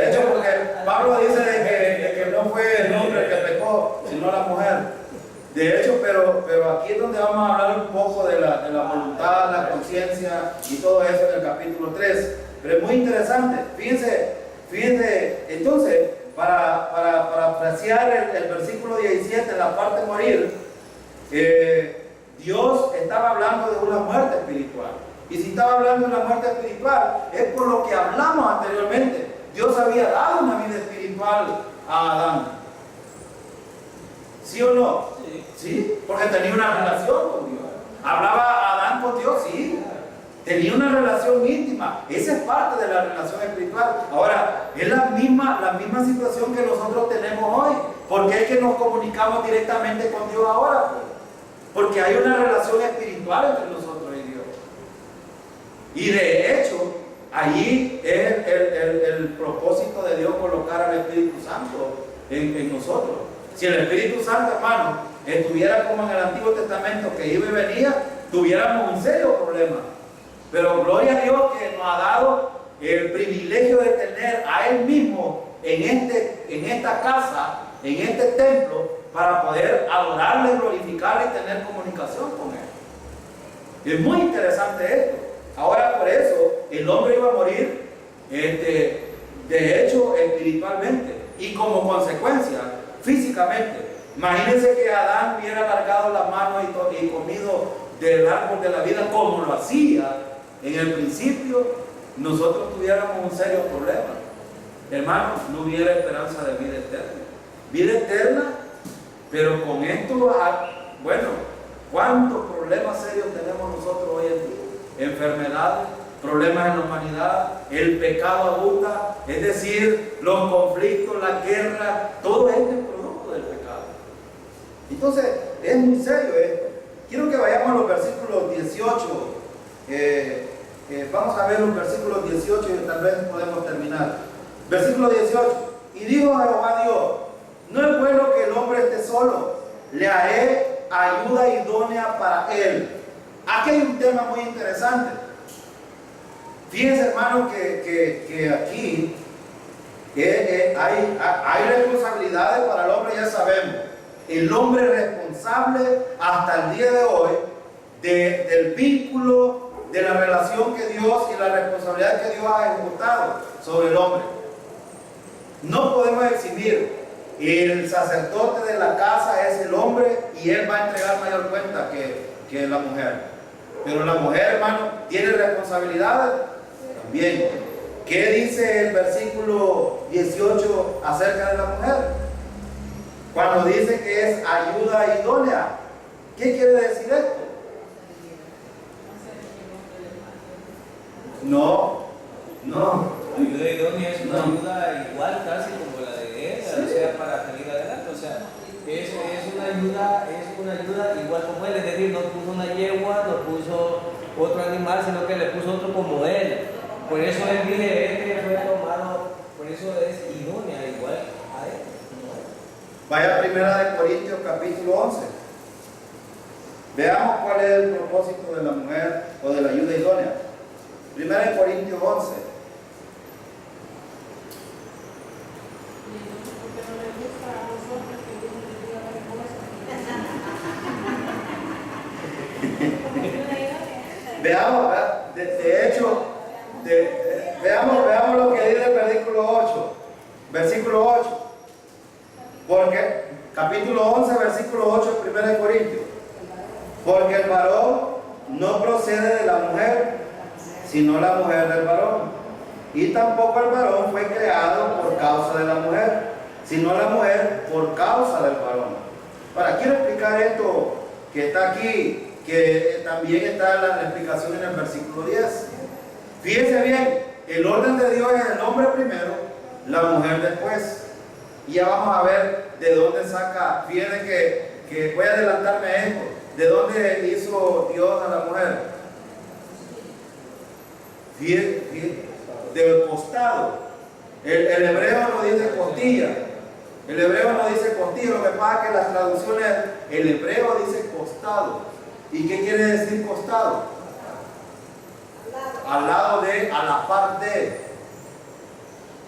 hecho, porque Pablo dice de que no fue el hombre el que pecó, sino la mujer. De hecho, pero aquí es donde vamos a hablar un poco de la voluntad, la conciencia y todo eso en el capítulo 3. Pero es muy interesante. Fíjense, entonces, para apreciar el versículo 17, la parte morir, Dios estaba hablando de una muerte espiritual. Y si estaba hablando de una muerte espiritual, es por lo que hablamos anteriormente. Dios había dado una vida espiritual a Adán. ¿Sí o no? Sí. Sí, porque tenía una relación con Dios. Hablaba Adán con Dios, sí. Tenía una relación íntima. Esa es parte de la relación espiritual. Ahora, es la misma situación que nosotros tenemos hoy. ¿Por qué es que nos comunicamos directamente con Dios ahora? Porque hay una relación espiritual entre nosotros y Dios. Y de hecho, allí es el propósito de Dios colocar al Espíritu Santo en nosotros. Si el Espíritu Santo, hermano, estuviera como en el Antiguo Testamento, que iba y venía, tuviéramos un serio problema. Pero gloria a Dios que nos ha dado el privilegio de tener a Él mismo en esta casa, en este templo, para poder adorarle, glorificarle y tener comunicación con Él. Es muy interesante esto. Ahora, por eso el hombre iba a morir, de hecho, espiritualmente, y como consecuencia, físicamente. Imagínense que Adán hubiera alargado la mano y comido del árbol de la vida como lo hacía en el principio, nosotros tuviéramos un serio problema. Hermanos, no hubiera esperanza de vida eterna. Vida eterna, pero con esto, bueno, ¿cuántos problemas serios tenemos nosotros hoy en día? Enfermedades, problemas en la humanidad, el pecado abunda, es decir, los conflictos, la guerra, todo esto es producto del pecado. Entonces, es muy serio esto. Quiero que vayamos a los versículos 18. Vamos a ver los versículos 18 y tal vez podemos terminar. Versículo 18. Y dijo Jehová Dios: no es bueno que el hombre esté solo, le haré ayuda idónea para él. Aquí hay un tema muy interesante. Fíjense, hermano, que aquí hay responsabilidades para el hombre, ya sabemos. El hombre es responsable hasta el día de hoy del vínculo, de la relación que Dios y la responsabilidad que Dios ha ejecutado sobre el hombre. No podemos exhibir. El sacerdote de la casa es el hombre y él va a entregar mayor cuenta que la mujer. Pero la mujer, hermano, tiene responsabilidades también. ¿Qué dice el versículo 18 acerca de la mujer? Cuando dice que es ayuda idónea, ¿qué quiere decir esto? No. Ayuda idónea es una ayuda igual casi como la de él, o sea, para salir adelante. O sea, es una ayuda igual como él, es decir, no puso una yegua, no puso otro animal, sino que le puso otro como él. Por eso él dice, fue tomado, por eso es idónea igual a él. Vaya a 1 Corintios capítulo 11. Veamos cuál es el propósito de la mujer o de la ayuda idónea. 1 Corintios 11. Veamos, de hecho, veamos lo que dice el versículo 8. Versículo 8. Porque, capítulo 11, versículo 8, 1 Corintios. Porque el varón no procede de la mujer, sino la mujer del varón. Y tampoco el varón fue creado por causa de la mujer, sino la mujer por causa del varón. Ahora, quiero explicar esto que está aquí, que también está la explicación en el versículo 10. Fíjense bien, el orden de Dios es el hombre primero, la mujer después. Y ya vamos a ver de dónde saca, fíjense que voy a adelantarme a esto, de dónde hizo Dios a la mujer. Fíjense, del costado. El hebreo no dice costilla. El hebreo no dice costilla, lo que pasa es que las traducciones, el hebreo dice costado. ¿Y qué quiere decir costado? Al lado de, a la par de.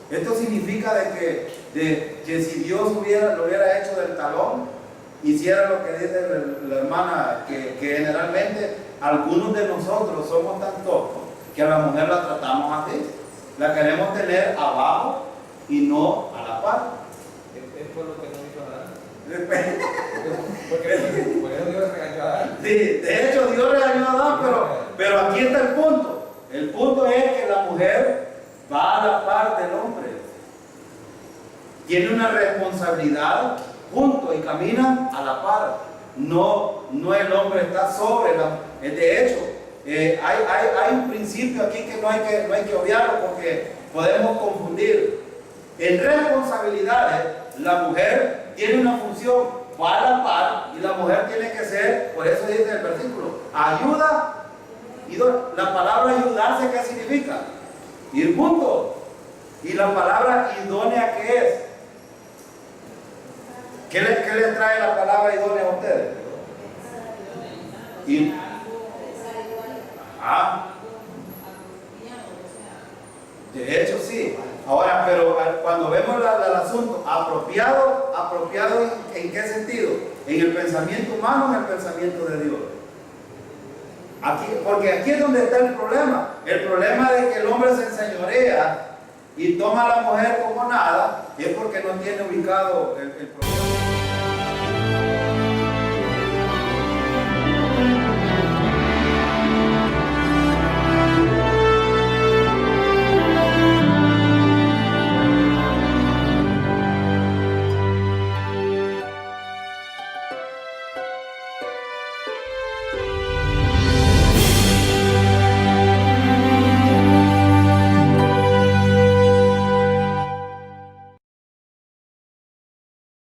Esto significa de que si Dios lo hubiera hecho del talón, hiciera lo que dice la hermana, que generalmente algunos de nosotros somos tan toscos que a la mujer la tratamos así. La queremos tener abajo y no a la par. fue lo que no hizo Adán. Por eso Dios regañó a Adán. Sí, de hecho Dios regañó a Adán, pero aquí está el punto. El punto es que la mujer va a la par del hombre. Tiene una responsabilidad junto y camina a la par. No el hombre está sobre la. De hecho, hay un principio aquí que no hay que obviarlo porque podemos confundir. En responsabilidades, la mujer tiene una función, va a la par, y la mujer tiene que ser, por eso dice el versículo, ayuda. La palabra ayudarse, ¿qué significa? Ir juntos. Y la palabra idónea, ¿qué es? ¿Qué les trae la palabra idónea a ustedes? De hecho, sí. Ahora, pero cuando vemos el asunto, apropiado ¿en qué sentido? ¿En el pensamiento humano o en el pensamiento de Dios? Porque aquí es donde está el problema. El problema de que el hombre se enseñorea y toma a la mujer como nada es porque no tiene ubicado el problema.